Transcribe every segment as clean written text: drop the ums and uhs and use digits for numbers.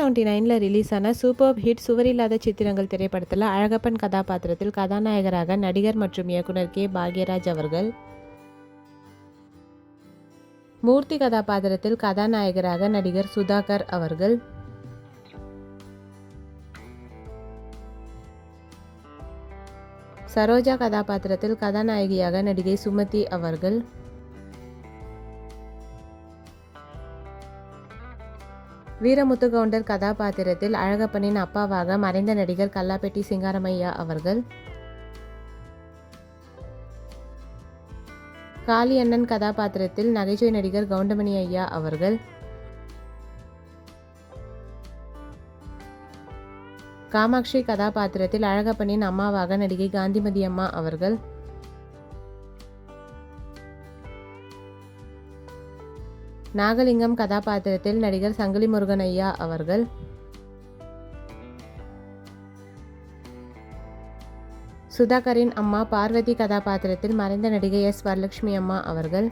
1979 release ஆன super hit சுவரில்லாத சித்திரங்கள் திரைப்படத்தில் அழகப்பன் கதாபாத்திரத்தில் கதாநாயகராக நடிகர் மற்றும் இயக்குனர் கே பாக்யராஜ் அவர்கள், மூர்த்தி கதாபாத்திரத்தில் கதாநாயகராக நடிகர் சுதாகர் அவர்கள், சரோஜா கதாபாத்திரத்தில் கதாநாயகியாக நடிகை சுமதி அவர்கள், வீரமுத்து கவுண்டர் கதாபாத்திரத்தில் அழகப்பனின் அப்பாவாக மறைந்த நடிகர் கல்லாப்பெட்டி சிங்காரமையா அவர்கள், காளி அண்ணன் கதாபாத்திரத்தில் நகைச்சுவை நடிகர் கவுண்டமணி ஐயா அவர்கள், காமாட்சி கதாபாத்திரத்தில் அழகப்பனின் அம்மாவாக நடிகை காந்திமதி அம்மா அவர்கள், நாகலிங்கம் கதாபாத்திரத்தில் நடிகர் சங்கிலி முருகன் ஐயா அவர்கள், சுதாகரின் அம்மா பார்வதி கதாபாத்திரத்தில் மறைந்த நடிகை எஸ் வரலட்சுமி அம்மா அவர்கள்,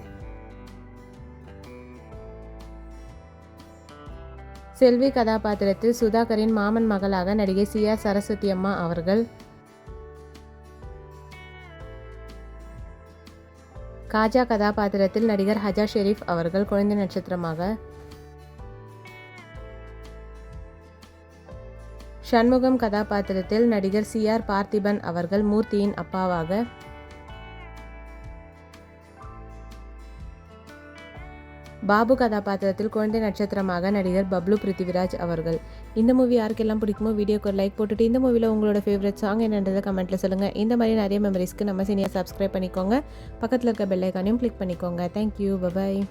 செல்வி கதாபாத்திரத்தில் சுதாகரின் மாமன் மகளாக நடிகை சியா சரஸ்வதி அம்மா அவர்கள், காஜா கதாபாத்திரத்தில் நடிகர் ஹஜா ஷெரீப் அவர்கள் குழந்தை நட்சத்திரமாக, சண்முகம் கதாபாத்திரத்தில் நடிகர் CR பார்த்திபன் அவர்கள் மூர்த்தியின் அப்பாவாக, பாபு கதாபாத்திரத்தில் குழந்தை நட்சத்திரமாக நடிகர் பப்ளு பிருத்திவிராஜ் அவர்கள். இந்த மூவி யாருக்கெல்லாம் பிடிக்குமோ வீடியோக்கு ஒரு லைக் போட்டுட்டு இந்த மூவியில் உங்களோட ஃபேவரட் சாங் என்னன்றதை கமெண்ட்டில் சொல்லுங்கள். இந்த மாதிரி நிறைய மெமரிஸ்க்கு நம்ம சீனியர் சப்ஸ்கிரைப் பண்ணிக்கோங்க. பக்கத்தில் இருக்க பெல் ஐக்கானையும் கிளிக் பண்ணிக்கோங்க. Thank you, bye bye.